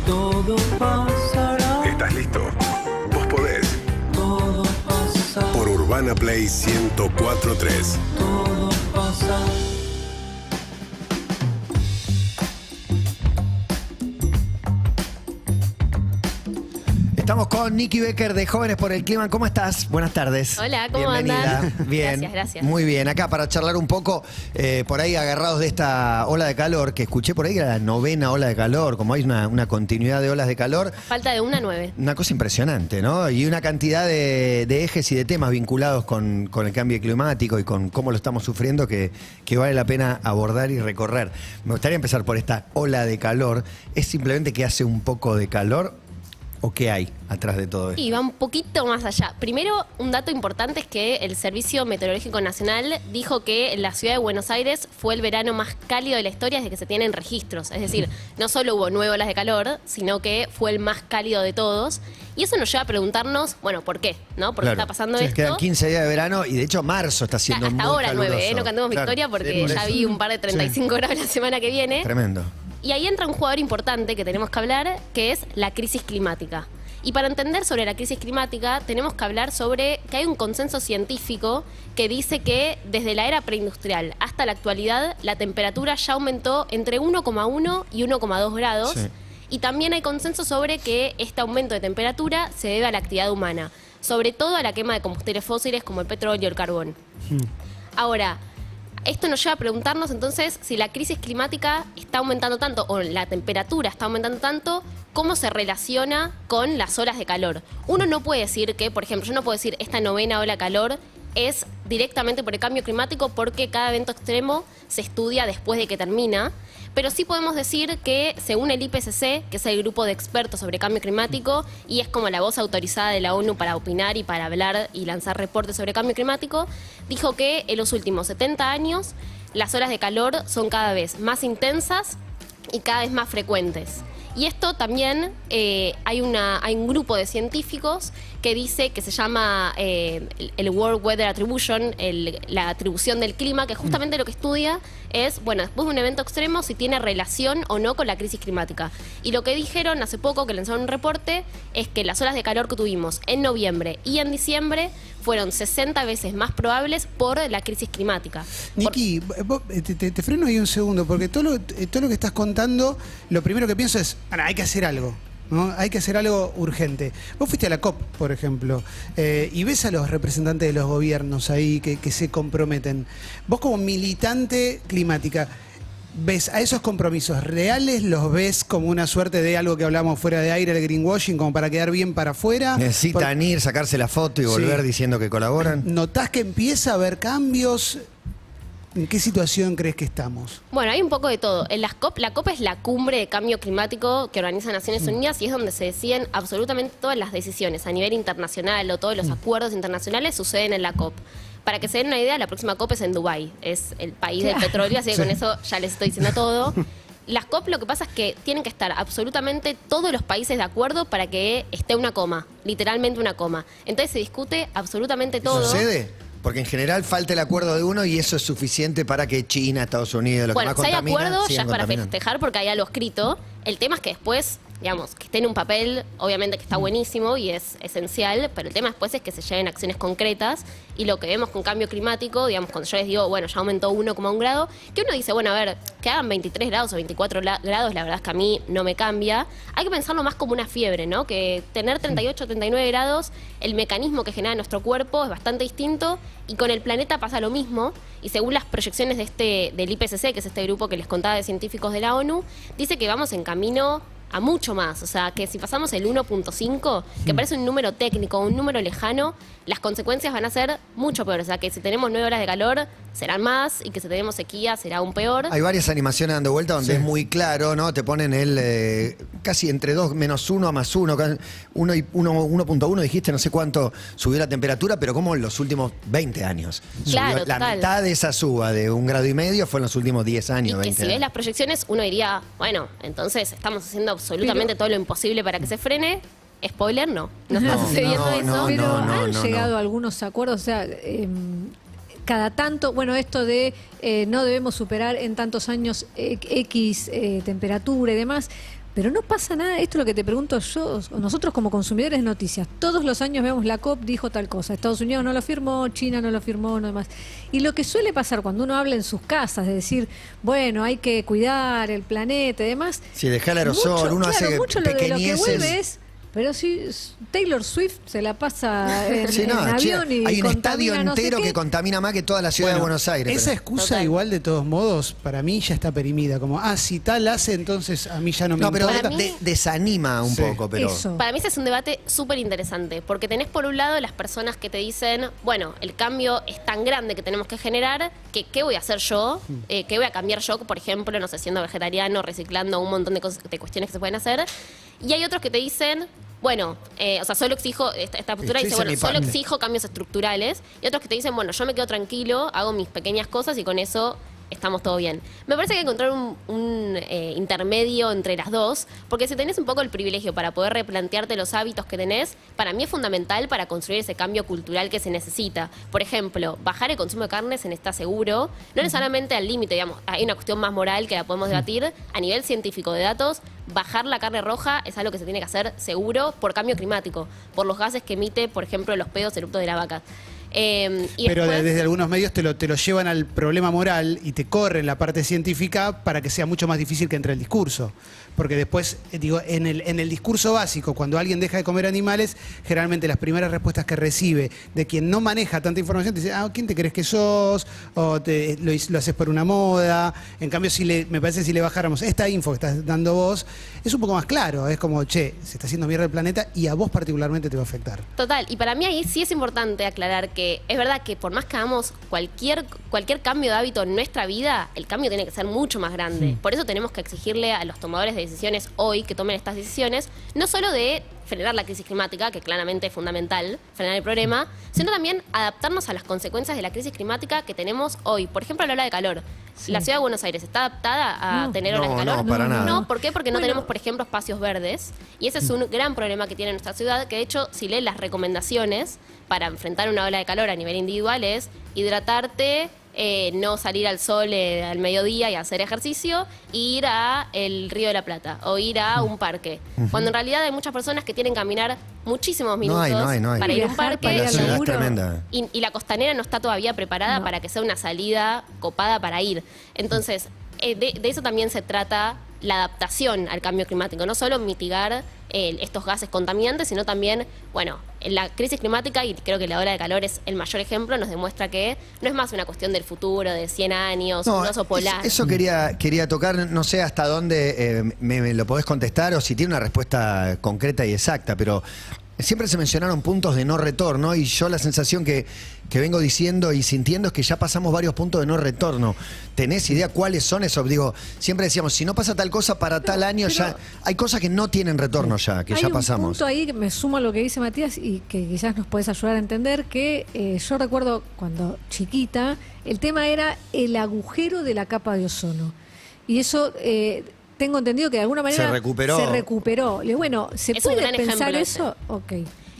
Todo pasará. ¿Estás listo? Vos podés. Todo pasa. Por Urbana Play 104.3. Todo pasa. Estamos con Nikki Becker de Jóvenes por el Clima. ¿Cómo estás? Buenas tardes. Hola, ¿cómo Bienvenida. andan? Bien. Gracias. Muy bien. Acá para charlar un poco, por ahí agarrados de esta ola de calor, que escuché por ahí que era la 9ª ola de calor, como hay una continuidad de olas de calor. Falta de 1 a 9. Una cosa impresionante, ¿no? Y una cantidad de ejes y de temas vinculados con el cambio climático y con cómo lo estamos sufriendo que vale la pena abordar y recorrer. Me gustaría empezar por esta ola de calor. ¿Es simplemente que hace un poco de calor o qué hay atrás de todo esto? Y va un poquito más allá. Primero, un dato importante es que el Servicio Meteorológico Nacional dijo que en la ciudad de Buenos Aires fue el verano más cálido de la historia desde que se tienen registros. Es decir, no solo hubo 9 olas de calor, sino que fue el más cálido de todos. Y eso nos lleva a preguntarnos, bueno, ¿por qué? ¿No? ¿Por qué está pasando Sí, esto? quedan 15 días de verano y de hecho marzo está siendo Hasta muy ahora caluroso. 9, no cantemos Claro. victoria porque ya vi un par de 35 grados la semana que viene. Tremendo. Y ahí entra un jugador importante que tenemos que hablar, que es la crisis climática. Y para entender sobre la crisis climática, tenemos que hablar sobre que hay un consenso científico que dice que desde la era preindustrial hasta la actualidad, la temperatura ya aumentó entre 1,1 y 1,2 grados. Sí. Y también hay consenso sobre que este aumento de temperatura se debe a la actividad humana, sobre todo a la quema de combustibles fósiles como el petróleo y el carbón. Ahora, esto nos lleva a preguntarnos entonces si la crisis climática está aumentando tanto o la temperatura está aumentando tanto, ¿cómo se relaciona con las olas de calor? Uno no puede decir que, por ejemplo, yo no puedo decir esta 9ª ola de calor es directamente por el cambio climático porque cada evento extremo se estudia después de que termina. Pero sí podemos decir que, según el IPCC, que es el grupo de expertos sobre cambio climático, y es como la voz autorizada de la ONU para opinar y para hablar y lanzar reportes sobre cambio climático, dijo que en los últimos 70 años las olas de calor son cada vez más intensas y cada vez más frecuentes. Y esto también, hay un grupo de científicos que dice que se llama el World Weather Attribution, la atribución del clima, que justamente lo que estudia es, bueno, después de un evento extremo, si tiene relación o no con la crisis climática. Y lo que dijeron hace poco, que lanzaron un reporte, es que las olas de calor que tuvimos en noviembre y en diciembre fueron 60 veces más probables por la crisis climática. Nikki, te freno ahí un segundo, porque todo lo que estás contando, lo primero que pienso es, hay que hacer algo, ¿no? Hay que hacer algo urgente. Vos fuiste a la COP, por ejemplo, y ves a los representantes de los gobiernos ahí que se comprometen. Vos como militante climática, ¿ves a esos compromisos reales? ¿Los ves como una suerte de algo que hablamos fuera de aire, el greenwashing, como para quedar bien para afuera? Necesitan ir, sacarse la foto y volver Sí. diciendo que colaboran. ¿Notás que empieza a haber cambios? ¿En qué situación crees que estamos? Bueno, hay un poco de todo. En las COP, la COP es la cumbre de cambio climático que organiza Naciones Unidas y es donde se deciden absolutamente todas las decisiones a nivel internacional o todos los acuerdos internacionales suceden en la COP. Para que se den una idea, la próxima COP es en Dubái, es el país del petróleo, así que con eso ya les estoy diciendo todo. Las COP lo que pasa es que tienen que estar absolutamente todos los países de acuerdo para que esté una coma, literalmente una coma. Entonces se discute absolutamente todo. ¿Sucede? Porque en general falta el acuerdo de uno y eso es suficiente para que China, Estados Unidos, lo que Bueno, más si hay contamina, acuerdo, ya sigan es para contaminando. festejar porque hay algo escrito. El tema es que después, digamos, que esté en un papel, obviamente que está buenísimo y es esencial, pero el tema después es que se lleven acciones concretas y lo que vemos con cambio climático, digamos, cuando yo les digo, bueno, ya aumentó 1,1 grado, que uno dice, bueno, a ver, que hagan 23 grados o 24 grados, la verdad es que a mí no me cambia. Hay que pensarlo más como una fiebre, ¿no? Que tener 38 o 39 grados, el mecanismo que genera nuestro cuerpo es bastante distinto y con el planeta pasa lo mismo. Y según las proyecciones del IPCC, que es este grupo que les contaba de científicos de la ONU, dice que vamos en camino a mucho más. O sea, que si pasamos el 1,5, que parece un número técnico, un número lejano, las consecuencias van a ser mucho peores. O sea, que si tenemos 9 horas de calor, serán más, y que si tenemos sequía, será aún peor. Hay varias animaciones dando vuelta donde Sí. es muy claro, ¿no? Te ponen casi entre 2 menos 1 a más 1, 1.1 dijiste, no sé cuánto subió la temperatura, pero como en los últimos 20 años. Claro, Subió la total. mitad de esa suba de 1,5 grados fue en los últimos 10 Y años, que 20 si ves años. las proyecciones, uno diría, bueno, entonces estamos haciendo absolutamente todo lo imposible para que se frene. Spoiler, no está sucediendo eso. no, Pero no, han no, llegado no. a algunos acuerdos, o sea, cada tanto, bueno, esto de no debemos superar en tantos años X temperatura y demás, Pero no pasa nada, esto es lo que te pregunto yo, nosotros como consumidores de noticias, todos los años vemos la COP dijo tal cosa, Estados Unidos no lo firmó, China no lo firmó, no demás. Y lo que suele pasar cuando uno habla en sus casas, de decir, bueno, hay que cuidar el planeta y demás. Si deja el aerosol, uno hace mucho lo que pequeñeces. vuelve es, pero si Taylor Swift se la pasa en, Sí, no, en avión y hay un contamina estadio no sé entero qué. que contamina más que toda la ciudad de Buenos Aires. Esa pero- excusa Total. igual de todos modos, para mí ya está perimida. Como, si tal hace, entonces a mí ya no me No, pero importa. Para mí- desanima un Sí. poco, pero... Eso. Para mí ese es un debate súper interesante, porque tenés por un lado las personas que te dicen, bueno, el cambio es tan grande que tenemos que generar, que ¿qué voy a hacer yo? ¿Qué voy a cambiar yo? Por ejemplo, no sé, siendo vegetariano, reciclando un montón de cosas, de cuestiones que se pueden hacer. Y hay otros que te dicen, bueno, o sea, solo exijo, esta postura Yo dice, hice bueno, mi solo parte. exijo cambios estructurales. Y otros que te dicen, bueno, yo me quedo tranquilo, hago mis pequeñas cosas y con eso estamos todo bien. Me parece que hay que encontrar un intermedio entre las dos, porque si tenés un poco el privilegio para poder replantearte los hábitos que tenés, para mí es fundamental para construir ese cambio cultural que se necesita. Por ejemplo, bajar el consumo de carne se está seguro, no necesariamente al límite, digamos, hay una cuestión más moral que la podemos debatir. A nivel científico de datos, bajar la carne roja es algo que se tiene que hacer seguro por cambio climático, por los gases que emite, por ejemplo, los pedos eruptos de la vaca. Y Pero después- desde algunos medios te lo llevan al problema moral y te corren la parte científica para que sea mucho más difícil que entre el discurso. Porque después, digo, en el discurso básico, cuando alguien deja de comer animales, generalmente las primeras respuestas que recibe de quien no maneja tanta información, te dice, ¿quién te crees que sos? O lo haces por una moda. En cambio, me parece que si le bajáramos esta info que estás dando vos, es un poco más claro. Es como, che, se está haciendo mierda el planeta y a vos particularmente te va a afectar. Total, y para mí ahí sí es importante aclarar que es verdad que por más que hagamos cualquier cambio de hábito en nuestra vida, el cambio tiene que ser mucho más grande. Por eso tenemos que exigirle a los tomadores de decisiones hoy que tomen estas decisiones, no solo de frenar la crisis climática, que claramente es fundamental, frenar el problema, sino también adaptarnos a las consecuencias de la crisis climática que tenemos hoy. Por ejemplo, la ola de calor. La ciudad de Buenos Aires está adaptada a No. tener olas de No, calor. no, para nada. No, ¿por qué? Porque no Bueno. tenemos, por ejemplo, espacios verdes. Y ese es un gran problema que tiene nuestra ciudad, que de hecho, si lees las recomendaciones para enfrentar una ola de calor a nivel individual es hidratarte, no salir al sol al mediodía y hacer ejercicio, ir a el Río de la Plata o ir a un parque. Cuando en realidad hay muchas personas que tienen que caminar muchísimos minutos No hay. para ir a un Viajar parque. para ir La al ciudad es laburo. tremenda. Y la costanera no está todavía preparada No. para que sea una salida copada para ir. Entonces, de eso también se trata la adaptación al cambio climático, no solo mitigar estos gases contaminantes, sino también, bueno, la crisis climática, y creo que la ola de calor es el mayor ejemplo, nos demuestra que no es más una cuestión del futuro, de 100 años, un oso polar. Eso quería tocar, no sé hasta dónde me lo podés contestar o si tiene una respuesta concreta y exacta, pero siempre se mencionaron puntos de no retorno y yo la sensación que vengo diciendo y sintiendo es que ya pasamos varios puntos de no retorno. ¿Tenés idea cuáles son esos? Digo, siempre decíamos, si no pasa tal cosa para tal año, pero- ya hay cosas que no tienen retorno ya, que Hay ya un pasamos. punto ahí que me sumo a lo que dice Matías y que quizás nos puedes ayudar a entender que yo recuerdo cuando chiquita, el tema era el agujero de la capa de ozono. Y eso tengo entendido que de alguna manera Se recuperó. se recuperó. Y bueno, ¿se Es un puede gran pensar ejemplo eso? Ok.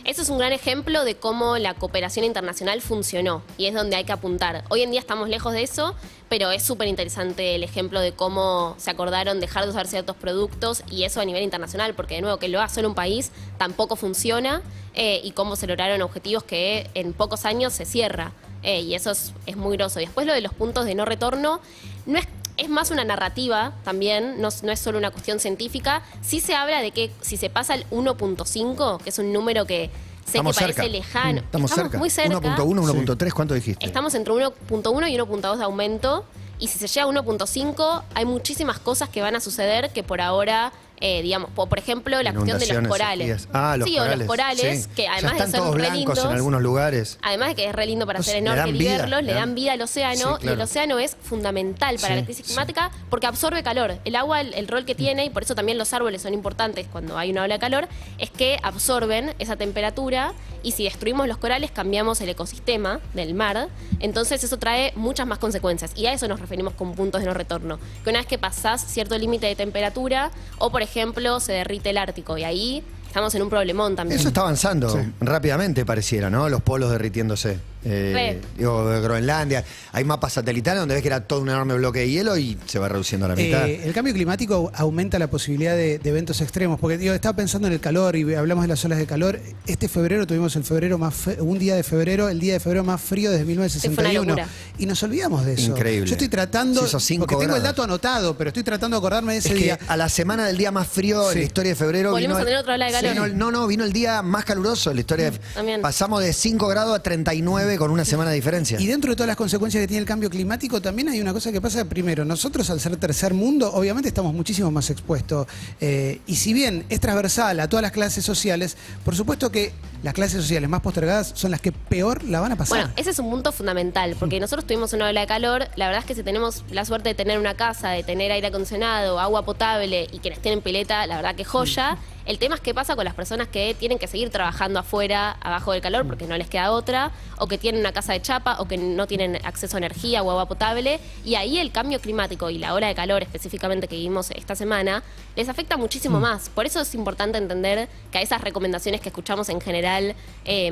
Eso es un gran ejemplo de cómo la cooperación internacional funcionó y es donde hay que apuntar. Hoy en día estamos lejos de eso, pero es súper interesante el ejemplo de cómo se acordaron dejar de usar ciertos productos y eso a nivel internacional, porque de nuevo que lo haga solo un país tampoco funciona y cómo se lograron objetivos que en pocos años se cierra y eso es muy groso. Y después lo de los puntos de no retorno, no es más una narrativa también, no es solo una cuestión científica. Sí se habla de que si se pasa al 1.5, que es un número que sé Estamos que parece cerca. lejano. Estamos cerca. muy cerca. 1.1, 1.3, ¿cuánto dijiste? Estamos entre 1.1 y 1.2 de aumento. Y si se llega a 1.5, hay muchísimas cosas que van a suceder que por ahora, digamos, por ejemplo, la cuestión de los Inundaciones, corales. sequías. Ah, los sí, corales. o los corales, Sí. que Ya además de están ser todos re blancos lindos, en algunos lugares. además de que es re lindo para Pues, hacer le dan snorkel y vida, verlos, le le dan dan- vida al océano Sí, y el claro. océano es fundamental para Sí, la crisis sí. climática porque absorbe calor. El agua, el rol que tiene, y por eso también los árboles son importantes cuando hay una ola de calor, es que absorben esa temperatura y si destruimos los corales cambiamos el ecosistema del mar, entonces eso trae muchas más consecuencias y a eso nos referimos con puntos de no retorno. Que una vez que pasás cierto límite de temperatura o por ejemplo se derrite el Ártico y ahí estamos en un problemón también. Eso está avanzando Sí. rápidamente, pareciera, ¿no? Los polos derritiéndose. Digo, de Groenlandia. Hay mapas satelitales donde ves que era todo un enorme bloque de hielo y se va reduciendo a la mitad. El cambio climático aumenta la posibilidad de eventos extremos, porque digo, estaba pensando en el calor y hablamos de las olas de calor. Este febrero tuvimos un día de febrero, el día de febrero más frío desde 1961. Y nos olvidamos de eso. Increíble. Yo estoy tratando, Sí, esos 5 porque tengo el grados. dato anotado, pero estoy tratando de acordarme de ese Es que día. a la semana del día más frío en Sí. la historia de febrero Volvimos vino a tener otra ola de calor. vino el día más caluroso en la historia. También. Pasamos de 5 grados a 39 con una semana de diferencia. Y dentro de todas las consecuencias que tiene el cambio climático, también hay una cosa que pasa. Primero, nosotros al ser tercer mundo, obviamente estamos muchísimo más expuestos. Y si bien es transversal a todas las clases sociales, por supuesto que las clases sociales más postergadas son las que peor la van a pasar. Bueno, ese es un punto fundamental, porque nosotros tuvimos una ola de calor. La verdad es que si tenemos la suerte de tener una casa, de tener aire acondicionado, agua potable y quienes tienen pileta, la verdad que joya. El tema es qué pasa con las personas que tienen que seguir trabajando afuera, abajo del calor, porque no les queda otra, o que tienen una casa de chapa, o que no tienen acceso a energía o agua potable. Y ahí el cambio climático y la ola de calor específicamente que vivimos esta semana les afecta muchísimo más. Por eso es importante entender que a esas recomendaciones que escuchamos en general,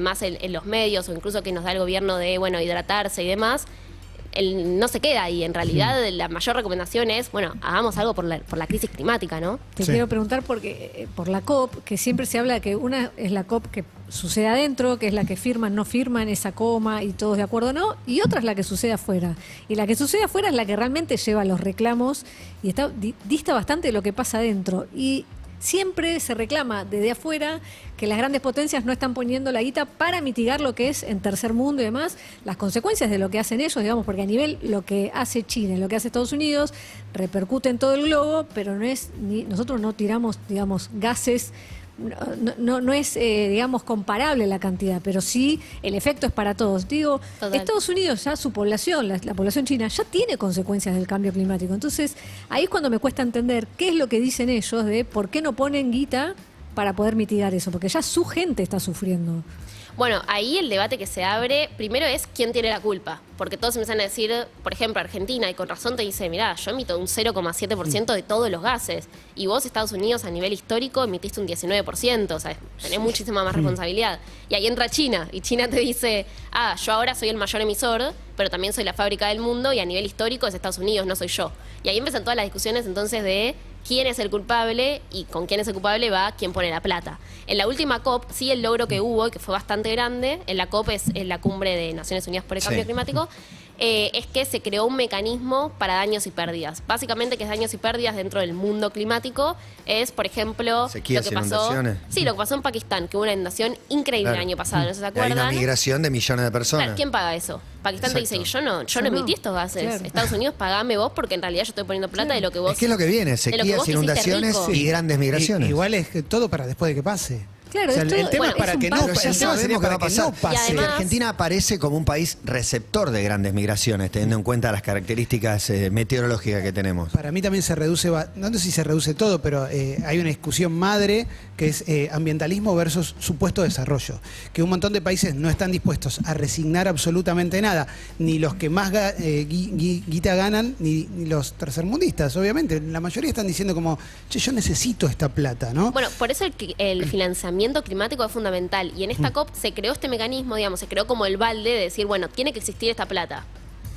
más en los medios o incluso que nos da el gobierno de, bueno, hidratarse y demás, no se queda ahí. En realidad la mayor recomendación es, bueno, hagamos algo por la crisis climática, ¿no? Te Sí. quiero preguntar porque por la COP, que siempre se habla de que una es la COP que sucede adentro, que es la que firman, no firman, esa coma y todos de acuerdo no, y otra es la que sucede afuera. Y la que sucede afuera es la que realmente lleva los reclamos y dista bastante de lo que pasa adentro. Y siempre se reclama desde afuera que las grandes potencias no están poniendo la guita para mitigar lo que es en tercer mundo y demás, las consecuencias de lo que hacen ellos, digamos, porque a nivel lo que hace China y lo que hace Estados Unidos repercute en todo el globo, pero no es nosotros no tiramos, digamos, gases. No es, digamos, comparable la cantidad, pero sí el efecto es para todos. Digo, Total. Estados Unidos ya su población, la población china, ya tiene consecuencias del cambio climático. Entonces, ahí es cuando me cuesta entender qué es lo que dicen ellos de por qué no ponen guita para poder mitigar eso, porque ya su gente está sufriendo. Bueno, ahí el debate que se abre primero es quién tiene la culpa. Porque todos empiezan a decir, por ejemplo, Argentina, y con razón te dice, mirá, yo emito un 0,7% de todos los gases. Y vos, Estados Unidos, a nivel histórico, emitiste un 19%. O sea, tenés muchísima más responsabilidad. Y ahí entra China. Y China te dice, yo ahora soy el mayor emisor, pero también soy la fábrica del mundo. Y a nivel histórico es Estados Unidos, no soy yo. Y ahí empiezan todas las discusiones entonces de quién es el culpable y con quién es el culpable va quién pone la plata. En la última COP, sí, el logro que hubo, y que fue bastante grande, en la COP es la cumbre de Naciones Unidas por el Cambio Sí. Climático, es que se creó un mecanismo para daños y pérdidas. Básicamente, que es daños y pérdidas dentro del mundo climático, es, por ejemplo, Sequías, lo que pasó. inundaciones. Sí, lo que pasó en Pakistán, que hubo una inundación increíble Claro. el año pasado, no sé si se Hay una acuerdan. migración de millones de personas. Claro, ¿quién paga eso? Pakistán te dice, Exacto. yo no Yo emití no. estos gases. Claro. Estados Unidos, pagame vos, porque en realidad yo estoy poniendo plata de lo que vos... Es que es lo que viene, de lo que sequías, vos te hiciste inundaciones rico. y grandes migraciones. Igual es que todo para después de que pase. Claro, O sea, esto- el tema bueno, es para es un que no, paso. Pero ya el tema sabemos sería que va para a que pasar. no pase. Y además- Que Argentina aparece como un país receptor de grandes migraciones, teniendo en cuenta las características meteorológicas que tenemos. Para mí también se reduce, no sé si se reduce todo, pero hay una discusión madre que es ambientalismo versus supuesto desarrollo. Que un montón de países no están dispuestos a resignar absolutamente nada, ni los que más guita ganan, ni los tercermundistas, obviamente. La mayoría están diciendo como, che, yo necesito esta plata, ¿no? Bueno, por eso el financiamiento climático es fundamental. Y en esta COP se creó este mecanismo, digamos, se creó como el balde de decir, bueno, tiene que existir esta plata.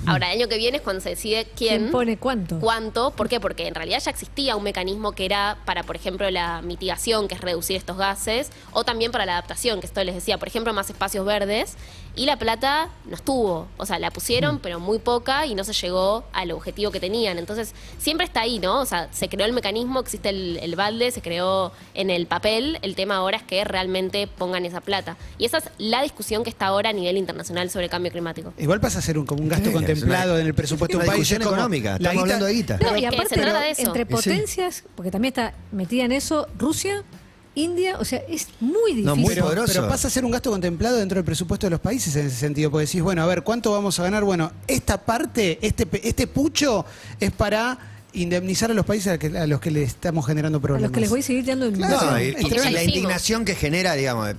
Ahora, el año que viene es cuando se decide ¿Quién pone cuánto? ¿Cuánto? ¿Por qué? Porque en realidad ya existía un mecanismo que era para, por ejemplo, la mitigación, que es reducir estos gases, o también para la adaptación, que esto les decía, por ejemplo, más espacios verdes, y la plata no estuvo. O sea, la pusieron, pero muy poca, y no se llegó al objetivo que tenían. Entonces, siempre está ahí, ¿no? O sea, se creó el mecanismo, existe el balde, se creó en el papel. El tema ahora es que realmente pongan esa plata. Y esa es la discusión que está ahora a nivel internacional sobre el cambio climático. Igual pasa a ser como un gasto Sí, contemplado es en el presupuesto de una un país. discusión es como económica, la estamos hablando de guita. No, Es y que aparte, se trata de eso. entre Y sí. potencias, porque también está metida en eso Rusia, India, o sea, es muy difícil. No, muy pero, poderoso. pero pasa a ser un gasto contemplado dentro del presupuesto de los países en ese sentido, porque decís, bueno, a ver, ¿cuánto vamos a ganar? Bueno, esta parte, este pucho es para indemnizar a los países a los que le estamos generando a problemas. los que les voy a seguir dando en Claro. No, Sí, y es que ya la hicimos. indignación que genera, digamos,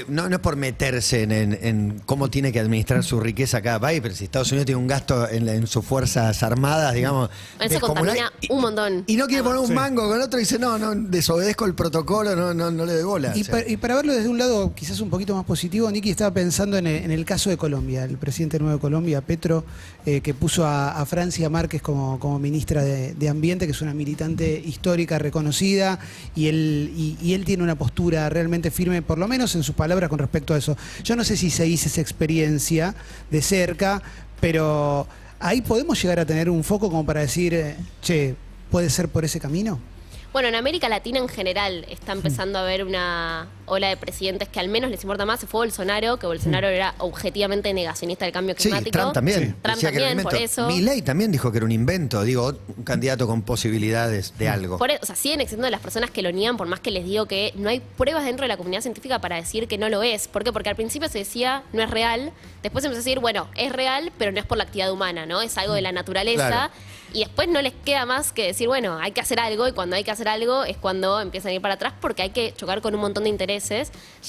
No es por meterse en cómo tiene que administrar su riqueza cada país, pero si Estados Unidos tiene un gasto en sus fuerzas armadas, digamos. Eso descomunal, contamina un montón. Y no quiere poner un Sí. mango con otro y dice, no, desobedezco el protocolo, no le doy bola. Y, O sea, y para verlo desde un lado quizás un poquito más positivo, Nicky estaba pensando en el caso de Colombia, el presidente nuevo de Colombia, Petro, que puso a Francia Márquez como ministra de Ambiente, que es una militante histórica reconocida, y él tiene una postura realmente firme, por lo menos en sus palabras con respecto a eso. Yo no sé si se hizo esa experiencia de cerca, pero ahí podemos llegar a tener un foco como para decir, che, ¿puede ser por ese camino? Bueno, en América Latina en general está empezando a haber una ola de presidentes que al menos les importa más. Se fue Bolsonaro, que Bolsonaro era objetivamente negacionista del cambio sí, climático. Trump también. Sí. Trump Decía que era un también, por invento. eso. Milei también dijo que era un invento, digo, un candidato con posibilidades de algo. O sea, siguen existiendo las personas que lo niegan, por más que les digo que no hay pruebas dentro de la comunidad científica para decir que no lo es. ¿Por qué? Porque al principio se decía no es real, después se empezó a decir, bueno, es real, pero no es por la actividad humana, ¿no? Es algo de la naturaleza. Claro. Y después no les queda más que decir, bueno, hay que hacer algo, y cuando hay que hacer algo es cuando empiezan a ir para atrás porque hay que chocar con un montón de intereses.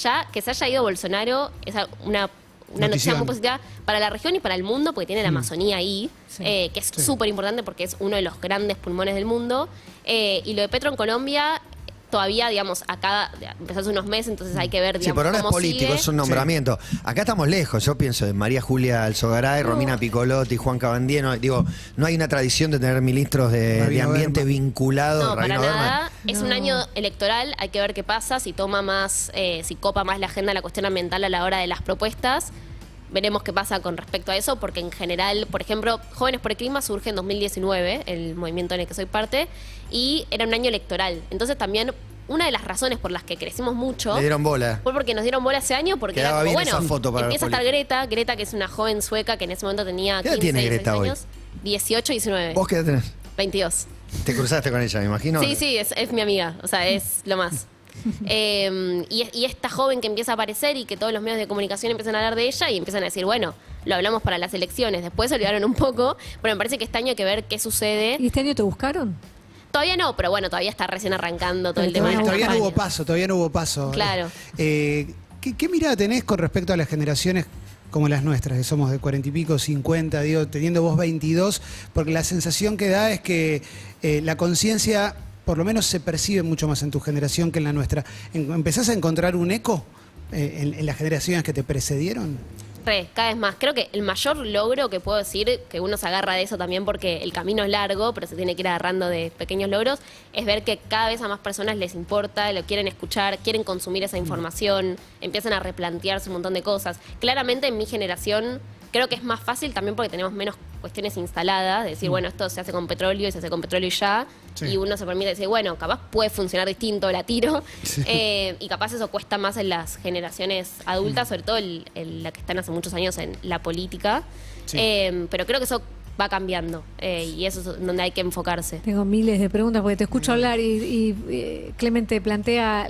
Ya que se haya ido Bolsonaro es una noticia Notición. muy positiva para la región y para el mundo, porque tiene la Amazonía ahí, Sí. que es súper importante porque es uno de los grandes pulmones del mundo. Y lo de Petro en Colombia, todavía, digamos, acá empezó hace unos meses, entonces hay que ver, Sí, digamos, por ahora es cómo político, sigue. es un nombramiento. Acá estamos lejos, yo pienso en María Julia Alzogaray, Romina Piccolotti, Juan Cabandiero. Digo, no hay una tradición de tener ministros de Rabino ambiente Berman. vinculados. No, para Rabino Berman. nada. Es un No. año electoral, hay que ver qué pasa, si toma más, si copa más la agenda la cuestión ambiental a la hora de las propuestas. Veremos qué pasa con respecto a eso, porque en general, por ejemplo, Jóvenes por el Clima surge en 2019, el movimiento en el que soy parte, y era un año electoral. Entonces también una de las razones por las que crecimos mucho Le dieron bola. fue porque nos dieron bola ese año, porque Quedaba era como, bien bueno, esa foto para empieza a los estar Greta, que es una joven sueca que en ese momento tenía ¿Qué edad 15, tiene 16 Greta hoy? años, 18, 19, ¿Vos qué edad tenés? 22. Te cruzaste con ella, me imagino. Sí, sí, es mi amiga, o sea, es lo más. Y esta joven que empieza a aparecer y que todos los medios de comunicación empiezan a hablar de ella y empiezan a decir, bueno, lo hablamos para las elecciones. Después se olvidaron un poco, pero me parece que este año hay que ver qué sucede. ¿Y este año te buscaron? Todavía no, pero bueno, todavía está recién arrancando todo el tema de las Todavía no hubo campañas. paso, todavía no hubo paso. Claro. ¿Qué mirada tenés con respecto a las generaciones como las nuestras, que somos de 40 y pico, 50, digo, teniendo vos 22? Porque la sensación que da es que la conciencia, por lo menos, se percibe mucho más en tu generación que en la nuestra. ¿Empezás a encontrar un eco en las generaciones que te precedieron? Cada vez más. Creo que el mayor logro que puedo decir, que uno se agarra de eso también porque el camino es largo, pero se tiene que ir agarrando de pequeños logros, es ver que cada vez a más personas les importa, lo quieren escuchar, quieren consumir esa información, empiezan a replantearse un montón de cosas. Claramente en mi generación creo que es más fácil también porque tenemos menos cuestiones instaladas, de decir, bueno, esto se hace con petróleo y se hace con petróleo y ya, Sí. y uno se permite decir, bueno, capaz puede funcionar distinto, la tiro, y capaz eso cuesta más en las generaciones adultas, sobre todo la que están hace muchos años en la política, Sí. pero creo que eso va cambiando, y eso es donde hay que enfocarse. Tengo miles de preguntas porque te escucho hablar y Clemente plantea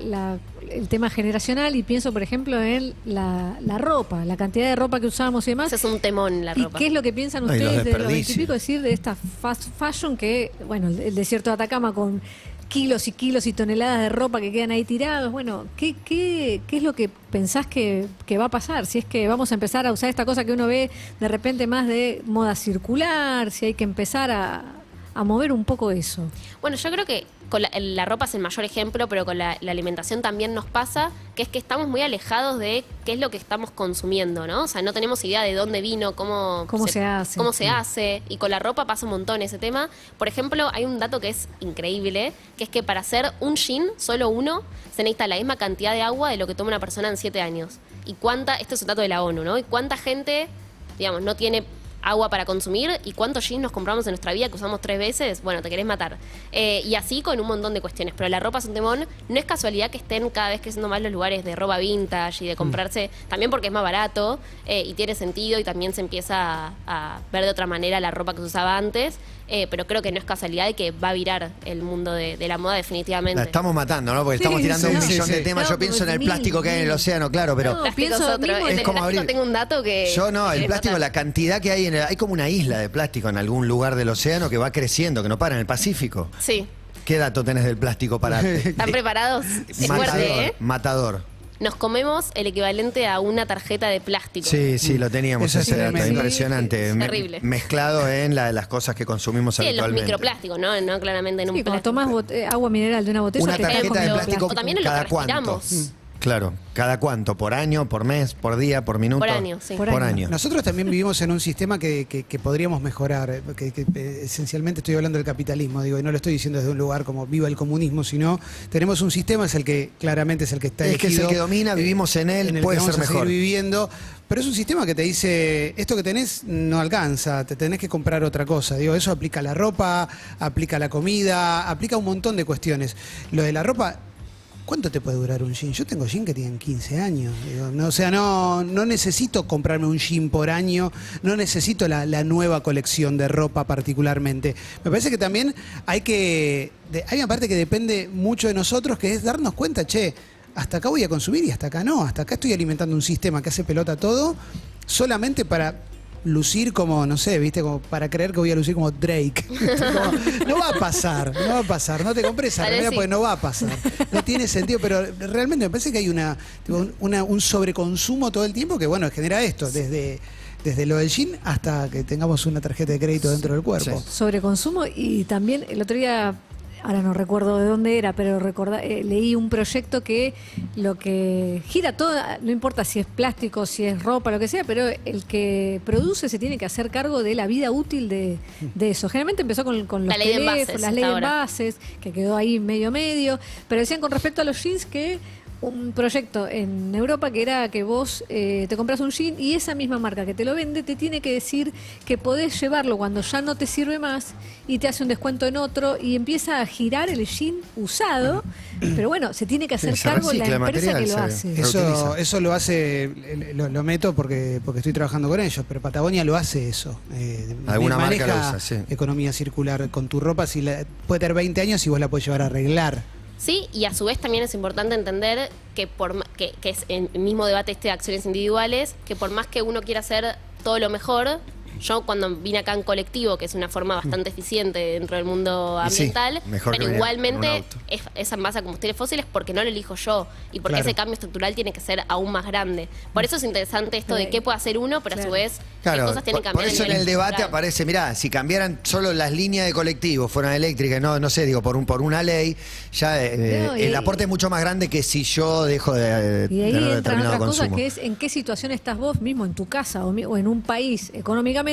el tema generacional y pienso, por ejemplo, en la ropa, la cantidad de ropa que usamos y demás. Ese es un temón, la ¿Y ropa. qué es lo que piensan Ay, los ustedes de los desperdicios. 20 y pico? Es decir, de esta fast fashion que, bueno, el desierto de Atacama con kilos y kilos y toneladas de ropa que quedan ahí tirados. Bueno, ¿qué es lo que pensás que va a pasar? Si es que vamos a empezar a usar esta cosa que uno ve de repente más de moda circular, si hay que empezar a mover un poco eso. Bueno, yo creo que con la ropa es el mayor ejemplo, pero con la alimentación también nos pasa, que es que estamos muy alejados de qué es lo que estamos consumiendo, ¿no? O sea, no tenemos idea de dónde vino, cómo se hace. cómo se hace, y con la ropa pasa un montón ese tema. Por ejemplo, hay un dato que es increíble, que es que para hacer un jean, solo uno, se necesita la misma cantidad de agua de lo que toma una persona en 7 años. Y este es un dato de la ONU, ¿no? Y cuánta gente, digamos, no tiene agua para consumir, y cuántos jeans nos compramos en nuestra vida que usamos 3 veces, bueno, te querés matar. Y así con un montón de cuestiones. Pero la ropa es un temón. No es casualidad que estén cada vez creciendo más los lugares de ropa vintage y de comprarse, también porque es más barato y tiene sentido, y también se empieza a ver de otra manera la ropa que se usaba antes. Pero creo que no es casualidad y que va a virar el mundo de la moda definitivamente. La estamos matando, ¿no? Porque Sí, estamos tirando sí, un sí, millón de sí. temas. No, Yo pienso en el mil, plástico que hay en el mil. océano, claro, pero No, Plástico pienso es otro. mismo En es el como plástico abrir- tengo un dato que... yo no, el plástico, la cantidad que hay hay como una isla de plástico en algún lugar del océano que va creciendo, que no para, en el Pacífico. Sí. ¿Qué dato tenés del plástico para ¿Están preparados? Es matador, fuerte, ¿eh? matador. nos comemos el equivalente a una tarjeta de plástico. Sí, sí, lo teníamos Eso es ese dato, tremendo. impresionante. Es terrible. Mezclado en las cosas que consumimos Sí, en los habitualmente. microplásticos, ¿no? Claramente en un Sí, cuando plástico. tomás agua mineral de una botella, Una te tarjeta cae de con plástico O también en lo cada que cuánto. respiramos. Claro, ¿cada cuánto? ¿Por año, por mes, por día, por minuto? Por año, sí. Por Por año. año. Nosotros también vivimos en un sistema que podríamos mejorar, esencialmente estoy hablando del capitalismo, digo, y no lo estoy diciendo desde un lugar como viva el comunismo, sino tenemos un sistema, es el que claramente es el que está Es que es el elegido, que domina, vivimos en él, el puede que ser vamos a mejor. seguir viviendo, pero es un sistema que te dice, esto que tenés no alcanza, te tenés que comprar otra cosa. Digo, eso aplica a la ropa, aplica a la comida, aplica a un montón de cuestiones. Lo de la ropa, ¿cuánto te puede durar un jean? Yo tengo jean que tienen 15 años. Digo, no, o sea, no necesito comprarme un jean por año, no necesito la nueva colección de ropa particularmente. Me parece que también hay una parte que depende mucho de nosotros, que es darnos cuenta, che, hasta acá voy a consumir y hasta acá no. Hasta acá estoy alimentando un sistema que hace pelota todo solamente para lucir como, no sé, ¿viste? Como para creer que voy a lucir como Drake. Como, no va a pasar, no te compres esa Tal vez remera sí. porque no va a pasar. No tiene sentido, pero realmente me parece que hay un sobreconsumo todo el tiempo que, bueno, genera esto, desde lo del jean hasta que tengamos una tarjeta de crédito dentro del cuerpo. Sí. sobreconsumo. Y también el otro día, ahora no recuerdo de dónde era, pero leí un proyecto que lo que gira todo, no importa si es plástico, si es ropa, lo que sea, pero el que produce se tiene que hacer cargo de la vida útil de eso. Generalmente empezó con los La ley de teléfonos, envases, las leyes de hasta ahora. envases, que quedó ahí medio, pero decían con respecto a los jeans que un proyecto en Europa que era que vos te compras un jean y esa misma marca que te lo vende te tiene que decir que podés llevarlo cuando ya no te sirve más y te hace un descuento en otro y empieza a girar el jean usado, pero bueno, se tiene que hacer se cargo la recicla el empresa que lo material, hace. reutiliza. Eso lo hace, lo meto porque estoy trabajando con ellos, pero Patagonia lo hace eso. Alguna marca maneja lo usa, sí. economía circular con tu ropa, puede tener 20 años y vos la podés llevar a arreglar. Sí, y a su vez también es importante entender que que es el mismo debate de acciones individuales, que por más que uno quiera hacer todo lo mejor, yo cuando vine acá en colectivo, que es una forma bastante eficiente dentro del mundo Y sí, ambiental, mejor que pero venir en un igualmente auto. es en base a combustibles fósiles porque no lo elijo yo y porque Claro. ese cambio estructural tiene que ser aún más grande. Por eso es interesante esto de qué puede hacer uno, pero a su Claro. vez qué Claro, cosas tienen que por cambiar. eso a en nivel el debate estructural. aparece, mirá, si cambiaran solo las líneas de colectivo, fueran eléctricas, no sé, digo, por una ley, ya No, y- el aporte es mucho más grande que si yo dejo de Y ahí tener entran determinado otras cosas consumo. que es en qué situación estás vos mismo en tu casa o en un país económicamente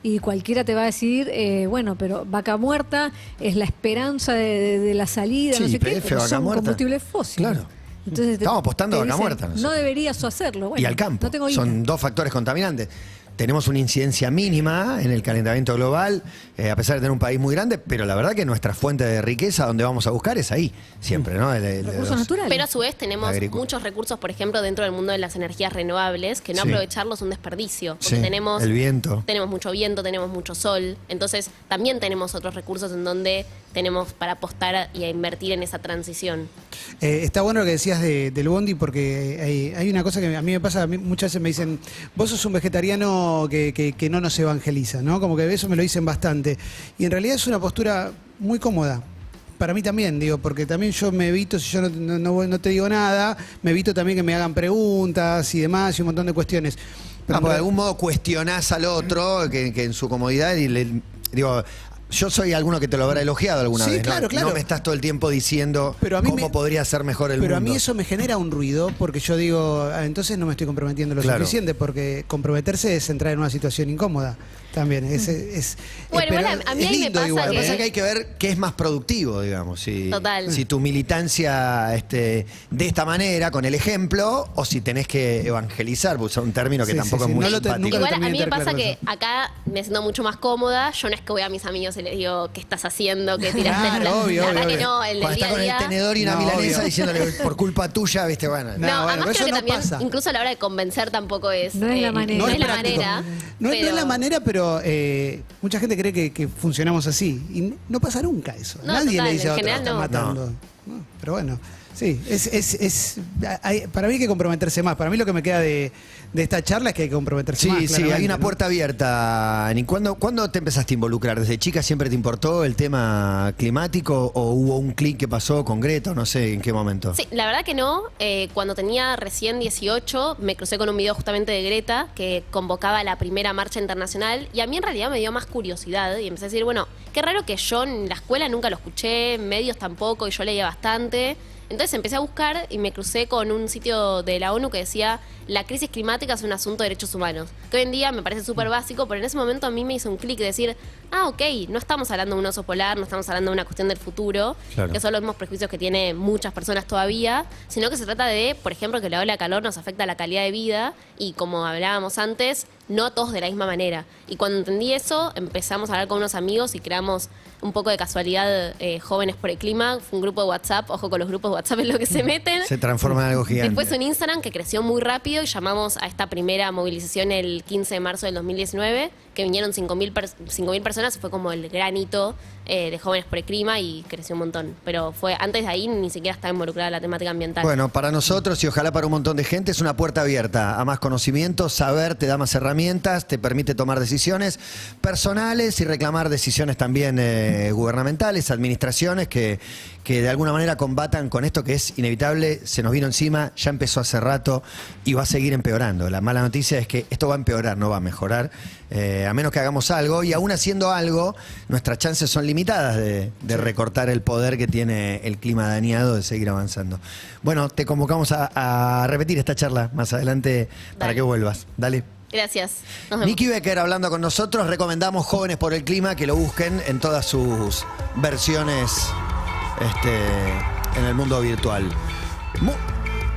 y cualquiera te va a decir, bueno, pero vaca muerta es la esperanza de la salida, Sí, no sé qué, YPF, pero vaca son muerta. combustibles fósiles. Claro. Entonces Estamos apostando a te vaca dicen, muerta nosotros. No deberías hacerlo. Bueno, Y al campo. No tengo guita. Son dos factores contaminantes. Tenemos una incidencia mínima en el calentamiento global, a pesar de tener un país muy grande, pero la verdad que nuestra fuente de riqueza, donde vamos a buscar, es ahí, siempre, ¿no? Recursos naturales. Pero a su vez tenemos Agrícola. muchos recursos, por ejemplo, dentro del mundo de las energías renovables, que no Sí. aprovecharlos es un desperdicio. Porque Sí, tenemos el viento. Tenemos mucho viento, tenemos mucho sol. Entonces, también tenemos otros recursos en donde tenemos para apostar y a invertir en esa transición. Está bueno lo que decías del bondi porque hay una cosa que a mí me pasa, muchas veces me dicen, vos sos un vegetariano que no nos evangeliza, ¿no? Como que eso me lo dicen bastante. Y en realidad es una postura muy cómoda. Para mí también, digo, porque también yo me evito, si yo no te digo nada, me evito también que me hagan preguntas y demás y un montón de cuestiones. Pero de algún modo cuestionás al otro que en su comodidad y digo, yo soy alguno que te lo habrá elogiado alguna Sí, vez, ¿no? claro, claro. No me estás todo el tiempo diciendo Pero a mí cómo podría ser mejor el Pero mundo. a mí eso me genera un ruido porque yo digo, entonces no me estoy comprometiendo lo Claro. suficiente porque comprometerse es entrar en una situación incómoda también. Bueno, pero igual a mí es ahí me lindo pasa igual. Lo que que- pasa es que hay que ver qué es más productivo, digamos. Si, Total. si tu militancia de esta manera, con el ejemplo, o si tenés que evangelizar, por usar un término que Sí, tampoco sí, es sí. muy No lo te- simpático. nunca lo Igual a terminé mí de me tener pasa claro que acá me siento mucho más cómoda. Yo no es que voy a mis amigos y les digo, ¿qué estás haciendo? ¿Qué tiraste? Claro, obvio, la verdad obvio, que no, el Cuando día está a con el día. tenedor y una No, milanesa obvio. diciéndole por culpa tuya, viste, bueno. No, No, bueno, además pero eso creo que no también, pasa. incluso a la hora de convencer tampoco es... No es la manera. No es la práctico. manera. No es pero- la manera, pero mucha gente cree que funcionamos así. Y no pasa nunca eso. No, Nadie total, le dice a en otro, general "Estás no". matando. ¿no? Pero bueno, sí, para mí hay que comprometerse más. Para mí lo que me queda de esta charla es que hay que comprometerse más. Sí, sí, hay claramente, una ¿no? puerta abierta. Ani. ¿Cuándo te empezaste a involucrar? ¿Desde chica siempre te importó el tema climático o hubo un clic que pasó con Greta? No sé en qué momento. Sí, la verdad que no. Cuando tenía recién 18 me crucé con un video justamente de Greta que convocaba la primera marcha internacional y a mí en realidad me dio más curiosidad y empecé a decir, bueno, qué raro que yo en la escuela nunca lo escuché, en medios tampoco y yo leía bastante. Entonces empecé a buscar y me crucé con un sitio de la ONU que decía la crisis climática es un asunto de derechos humanos. Que hoy en día me parece súper básico, pero en ese momento a mí me hizo un clic de decir, ok, no estamos hablando de un oso polar, no estamos hablando de una cuestión del futuro, Claro. que son los mismos prejuicios que tienen muchas personas todavía, sino que se trata de, por ejemplo, que la ola de calor nos afecta a la calidad de vida y como hablábamos antes, no a todos de la misma manera. Y cuando entendí eso, empezamos a hablar con unos amigos y creamos un poco de casualidad Jóvenes por el Clima. Fue un grupo de WhatsApp, ojo con los grupos de WhatsApp en lo que se meten. Se transforma en algo gigante. Después un Instagram que creció muy rápido y llamamos a esta primera movilización el 15 de marzo del 2019, que vinieron 5.000 personas, fue como el gran hito de Jóvenes por el Clima y creció un montón. Pero fue antes de ahí ni siquiera estaba involucrada la temática ambiental. Bueno, para nosotros y ojalá para un montón de gente es una puerta abierta a más conocimiento, saber te da más herramientas, te permite tomar decisiones personales y reclamar decisiones también gubernamentales, administraciones que de alguna manera combatan con esto que es inevitable, se nos vino encima, ya empezó hace rato y va a seguir empeorando. La mala noticia es que esto va a empeorar, no va a mejorar, a menos que hagamos algo y aún haciendo algo, nuestras chances son limitadas de recortar el poder que tiene el clima dañado, de seguir avanzando. Bueno, te convocamos a repetir esta charla más adelante para Dale. que vuelvas. Dale. Gracias. Nos vemos. Nicky Becker hablando con nosotros, recomendamos Jóvenes por el Clima, que lo busquen en todas sus versiones en el mundo virtual.